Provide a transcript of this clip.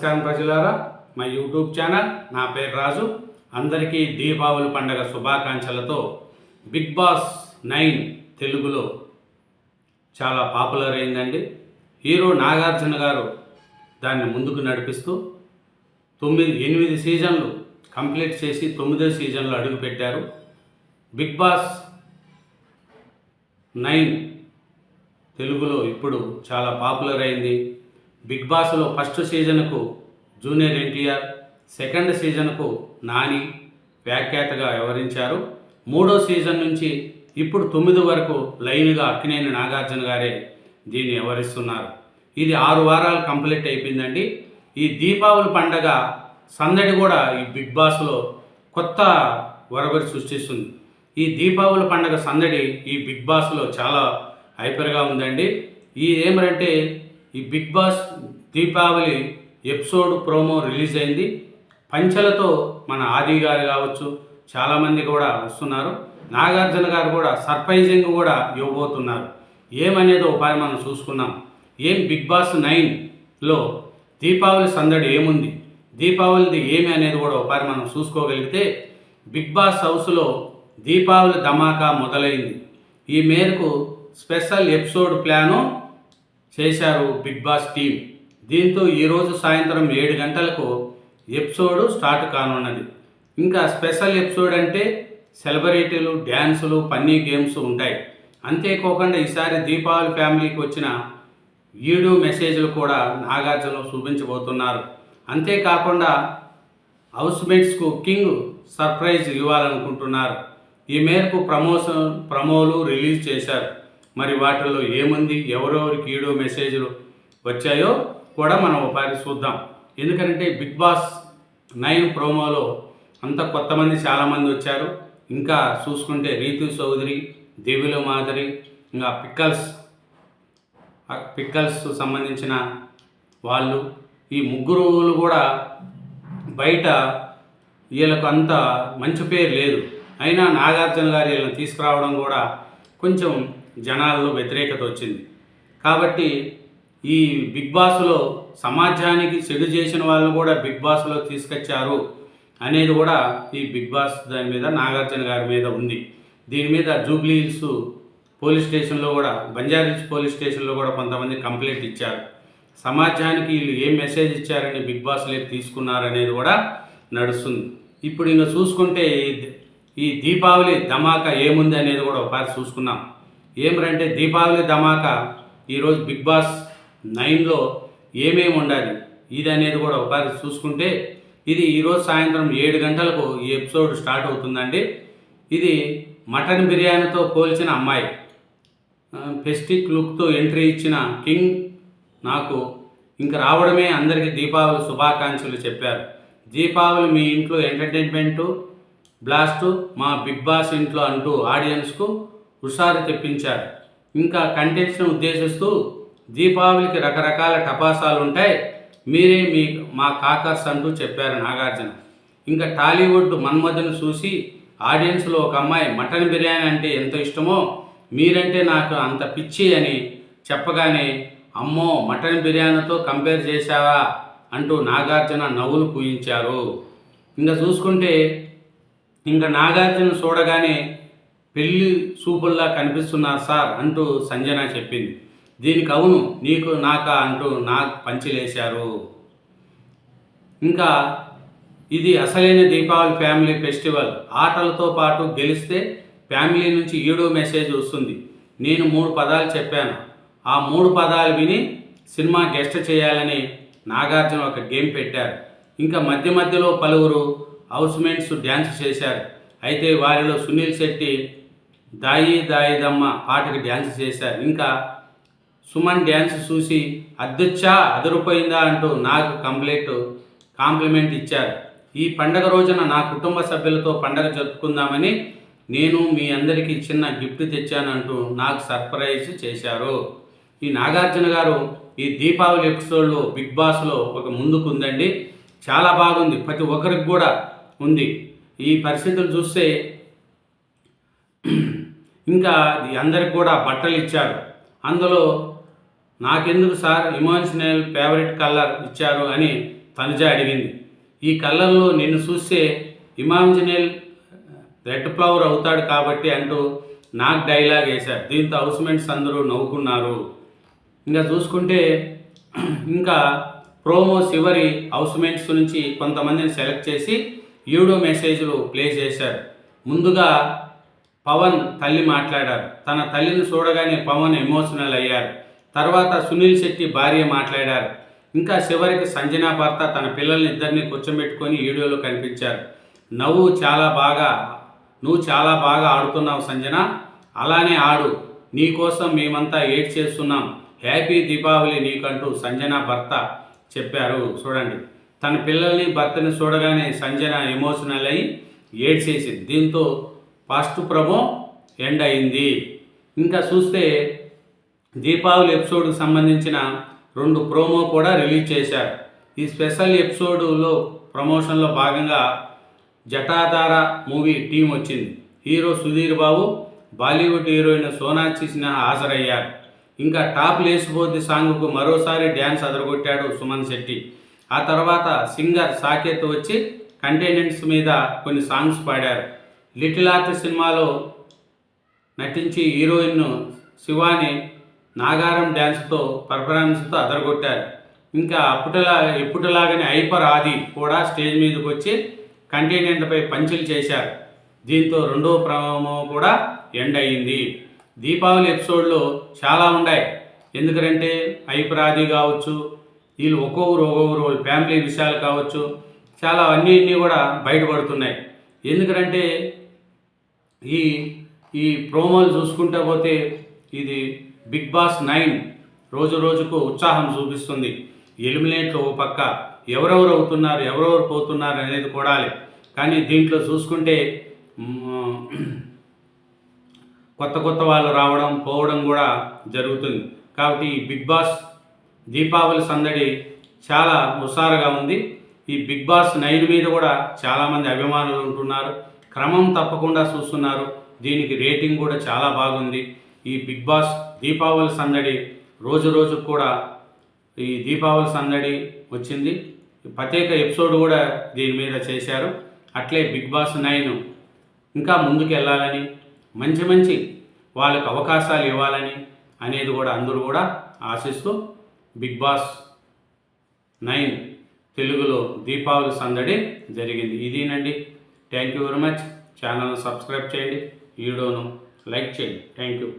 నమస్కారం ప్రజలారా, మా యూట్యూబ్ ఛానల్, నా పేరు రాజు. అందరికీ దీపావళి పండుగ శుభాకాంక్షలతో బిగ్ బాస్ 9 తెలుగులో చాలా పాపులర్ అయిందండి. హీరో నాగార్జున గారు దాన్ని ముందుకు నడిపిస్తూ 8 సీజన్లు కంప్లీట్ చేసి 9వ సీజన్లో అడుగుపెట్టారు. బిగ్ బాస్ 9 తెలుగులో ఇప్పుడు చాలా పాపులర్ అయింది. బిగ్ బాస్లో ఫస్ట్ సీజన్కు జూనియర్ ఎన్టీఆర్, సెకండ్ సీజన్కు నాని వ్యాఖ్యాతగా వ్యవహరించారు. 3వ సీజన్ నుంచి ఇప్పుడు 9 వరకు లైన్గా అక్కినేని నాగార్జున గారే దీన్ని వ్యవహరిస్తున్నారు. ఇది 6 వారాలు కంప్లీట్ అయిపోయిందండి. ఈ దీపావళి పండగ సందడి కూడా ఈ బిగ్ బాస్లో కొత్త ఒరవడి సృష్టిస్తుంది. ఈ దీపావళి పండగ సందడి ఈ బిగ్ బాస్లో చాలా హైపర్గా ఉందండి. ఏమంటే ఈ Bigg Boss Deepavali episode promo release అయింది. పంచలతో మన ఆది గారు కావచ్చు, చాలామంది కూడా వస్తున్నారు. నాగార్జున గారు కూడా సర్ప్రైజింగ్ కూడా ఇవ్వబోతున్నారు. ఏమనేది ఒకసారి మనం చూసుకున్నాం. బిగ్ బాస్ 9లో దీపావళి సందడి ఏముంది, దీపావళిది ఏమి అనేది కూడా ఒకసారి మనం చూసుకోగలిగితే, బిగ్ బాస్ హౌస్లో దీపావళి ధమాకా మొదలైంది. ఈ మేరకు స్పెషల్ ఎపిసోడ్ ప్లాను చేశారు బిగ్ బాస్ టీం. దీంతో ఈరోజు సాయంత్రం 7 గంటలకు ఎపిసోడ్ స్టార్ట్ కానున్నది. ఇంకా స్పెషల్ ఎపిసోడ్ అంటే సెలబ్రిటీలు, డ్యాన్సులు, ఫన్నీ గేమ్స్ ఉంటాయి. అంతేకాకుండా ఈసారి దీపావళి ఫ్యామిలీకి వచ్చిన వీడియో మెసేజ్లు కూడా నాగార్జున చూపించబోతున్నారు. అంతేకాకుండా హౌస్మేట్స్కు కింగ్ సర్ప్రైజ్ ఇవ్వాలనుకుంటున్నారు. ఈ మేరకు ప్రమోలు రిలీజ్ చేశారు. మరి వాటిల్లో ఏముంది, ఎవరెవరికి వీడియో మెసేజ్లు వచ్చాయో కూడా మనం ఒకసారి చూద్దాం. ఎందుకంటే బిగ్ బాస్ 9 ప్రోమోలో అంత కొత్తమంది చాలామంది వచ్చారు. ఇంకా చూసుకుంటే రీతు చౌదరి, దివ్యుల మాదిరి, ఇంకా పిక్కల్స్ సంబంధించిన వాళ్ళు, ఈ ముగ్గురు కూడా బయట వీళ్ళకు అంత మంచి పేరు లేదు. అయినా నాగార్జున గారు వీళ్ళని తీసుకురావడం కూడా కొంచెం జనాల్లో వ్యతిరేకత వచ్చింది. కాబట్టి ఈ బిగ్ బాస్లో సమాజానికి చెడు చేసిన వాళ్ళు కూడా బిగ్ బాస్లో తీసుకొచ్చారు అనేది కూడా ఈ బిగ్ బాస్ దాని మీద నాగార్జున గారి మీద ఉంది. దీని మీద జూబ్లీ హిల్స్ పోలీస్ స్టేషన్లో కూడా, బంజారాహిల్స్ పోలీస్ స్టేషన్లో కూడా కొంతమంది కంప్లైంట్ ఇచ్చారు. సమాజానికి వీళ్ళు ఏం మెసేజ్ ఇచ్చారని బిగ్ బాస్లోకి తీసుకున్నారనేది కూడా నడుస్తుంది. ఇప్పుడు ఇంకా చూసుకుంటే ఈ దీపావళి ధమాకా ఏముంది అనేది కూడా ఒకసారి చూసుకున్నాం. ఏమంటే దీపావళి ధమాకా ఈరోజు బిగ్ బాస్ 9లో ఏమేమి ఉండాలి ఇది అనేది కూడా ఒకసారి చూసుకుంటే, ఇది ఈరోజు సాయంత్రం 7 గంటలకు ఈ ఎపిసోడ్ స్టార్ట్ అవుతుందండి. ఇది మటన్ బిర్యానీతో పోల్చిన అమ్మాయి, ఫెస్టిక్ లుక్తో ఎంట్రీ ఇచ్చిన కింగ్ నాకు ఇంక రావడమే అందరికీ దీపావళి శుభాకాంక్షలు చెప్పారు. దీపావళి మీ ఇంట్లో ఎంటర్టైన్మెంటు బ్లాస్టు, మా బిగ్ బాస్ ఇంట్లో అంటూ ఆడియన్స్కు హుషారు తెప్పించారు. ఇంకా కంటెంట్స్ను ఉద్దేశిస్తూ దీపావళికి రకరకాల టపాసాలు ఉంటాయి, మీరే మా కాకర్స్ అంటూ చెప్పారు నాగార్జున. ఇంకా టాలీవుడ్ మన్మధుని చూసి ఆడియన్స్లో ఒక అమ్మాయి మటన్ బిర్యానీ అంటే ఎంత ఇష్టమో, మీరంటే నాకు అంత పిచ్చి అని చెప్పగానే, అమ్మో మటన్ బిర్యానీతో కంపేర్ చేశావా అంటూ నాగార్జున నవ్వులు పూయించారు. ఇంకా చూసుకుంటే ఇంకా నాగార్జున చూడగానే పెళ్లి చూపుల్లా కనిపిస్తున్నారు సార్ అంటూ సంజన చెప్పింది. దీనికి అవును నీకు నాకా అంటూ నాకు పంచిలేశారు. ఇంకా ఇది అసలైన దీపావళి ఫ్యామిలీ ఫెస్టివల్. ఆటలతో పాటు గెలిస్తే ఫ్యామిలీ నుంచి వీడియో మెసేజ్ వస్తుంది. నేను 3 పదాలు చెప్పాను, ఆ 3 పదాలు విని సినిమా గెస్ట్ చేయాలని నాగార్జున ఒక గేమ్ పెట్టారు. ఇంకా మధ్యలో పలువురు హౌస్మేట్స్ డ్యాన్స్ చేశారు. అయితే వారిలో సునీల్ శెట్టి దాయి దాయిదమ్మ పాటకి డ్యాన్స్ చేశారు. ఇంకా సుమన్ డ్యాన్స్ చూసి అదిరిపోయిందా అంటూ నాకు కాంప్లిమెంట్ ఇచ్చారు. ఈ పండగ రోజున నా కుటుంబ సభ్యులతో పండగ జరుపుకుందామని నేను మీ అందరికీ చిన్న గిఫ్ట్ తెచ్చానంటూ నాకు సర్ప్రైజ్ చేశారు. ఈ నాగార్జున గారు ఈ దీపావళి ఎపిసోడ్లో బిగ్ బాస్లో ఒక ముందుకు ఉందండి. చాలా బాగుంది, ప్రతి ఒక్కరికి కూడా ఉంది. ఈ పరిస్థితులు చూస్తే ఇంకా అందరికి కూడా బట్టలు ఇచ్చారు. అందులో నాకెందుకు సార్ ఎమోషనల్ ఫేవరెట్ కలర్ ఇచ్చారు అని తనుజ అడిగింది. ఈ కళ్ళల్లో నిన్ను చూస్తే ఇమాజినల్ రెడ్ ఫ్లవర్ అవుతాడు కాబట్టి అంటూ నాకు డైలాగ్ వేశారు. దీంతో హౌస్మేట్స్ అందరూ నవ్వుకున్నారు. ఇంకా చూసుకుంటే ఇంకా ప్రోమో చివరి హౌస్మేట్స్ నుంచి కొంతమందిని సెలెక్ట్ చేసి వీడియో మెసేజ్లు ప్లే చేశారు. ముందుగా పవన్ తల్లి మాట్లాడారు. తన తల్లిని చూడగానే పవన్ ఎమోషనల్ అయ్యారు. తర్వాత సునీల్ శెట్టి భార్య మాట్లాడారు. ఇంకా చివరికి సంజన భర్త తన పిల్లల్ని ఇద్దరిని కూర్చోబెట్టుకొని వీడియోలో కనిపించారు. నువ్వు చాలా బాగా ఆడుతున్నావు సంజన, అలానే ఆడు, నీకోసం మేమంతా ఏడ్ చేస్తున్నాం, హ్యాపీ దీపావళి నీకంటూ సంజన భర్త చెప్పారు. చూడండి, తన పిల్లల్ని భర్తని చూడగానే సంజన ఎమోషనల్ అయ్యి ఏడ్చేసింది. దీంతో ఫస్ట్ ప్రోమో ఎండ్ అయింది. ఇంకా చూస్తే దీపావళి ఎపిసోడ్కి సంబంధించిన 2 ప్రోమో కూడా రిలీజ్ చేశారు. ఈ స్పెషల్ ఎపిసోడ్లో ప్రమోషన్లో భాగంగా జటాధార మూవీ టీం వచ్చింది. హీరో సుధీర్ బాబు, బాలీవుడ్ హీరోయిన్ సోనాక్షి సిన్హా హాజరయ్యారు. ఇంకా టాప్ లేసిపోద్ది సాంగ్కు మరోసారి డ్యాన్స్ అదరగొట్టాడు సుమన్ శెట్టి. ఆ తర్వాత సింగర్ సాకేత్ వచ్చి కంటెంట్స్ మీద కొన్ని సాంగ్స్ పాడారు. లిటిల్ ఆర్ట్ సినిమాలో నటించి హీరోయిన్ శివాని నాగారం డ్యాన్స్తో పర్ఫార్మెన్స్తో అదరగొట్టారు. ఇంకా ఎప్పుడులాగానే హైపర్ ఆది కూడా స్టేజ్ మీదకి వచ్చి కంటెంట్పై పంచులు చేశారు. దీంతో 2వ ప్రోమో కూడా ఎండ్ అయ్యింది. దీపావళి ఎపిసోడ్లో చాలా ఉన్నాయి. ఎందుకంటే హైపర్ ఆది కావచ్చు, వీళ్ళు ఒక్కొక్కరు వాళ్ళ ఫ్యామిలీ విషయాలు కావచ్చు, చాలా అన్నీ కూడా బయటపడుతున్నాయి. ఎందుకంటే ఈ ప్రోమోలు చూసుకుంటూ పోతే ఇది బిగ్ బాస్ 9 రోజు రోజుకు ఉత్సాహం చూపిస్తుంది. ఎలిమినేట్లు ఒక పక్క ఎవరెవరు అవుతున్నారు, ఎవరెవరు పోతున్నారు అనేది కూడాలి. కానీ దీంట్లో చూసుకుంటే కొత్త వాళ్ళు రావడం పోవడం కూడా జరుగుతుంది. కాబట్టి ఈ బిగ్ బాస్ దీపావళి సందడి చాలా హుషారుగా ఉంది. ఈ బిగ్ బాస్ 9 మీద కూడా చాలామంది అభిమానులు ఉంటున్నారు, క్రమం తప్పకుండా చూస్తున్నారు. దీనికి రేటింగ్ కూడా చాలా బాగుంది. ఈ బిగ్ బాస్ దీపావళి సందడి రోజు రోజుకు కూడా ఈ దీపావళి సందడి వచ్చింది. ప్రత్యేక ఎపిసోడ్ కూడా దీని మీద చేశారు. అట్లే బిగ్ బాస్ 9 ఇంకా ముందుకు వెళ్ళాలని, మంచి వాళ్ళకు అవకాశాలు ఇవ్వాలని అనేది కూడా అందరూ కూడా ఆశిస్తూ బిగ్ బాస్ 9 తెలుగులో దీపావళి సందడి జరిగింది. ఇదేనండి. Thank you very much. ఛానల్ను సబ్స్క్రైబ్ చేయండి, వీడియోను లైక్ చేయండి. Thank you.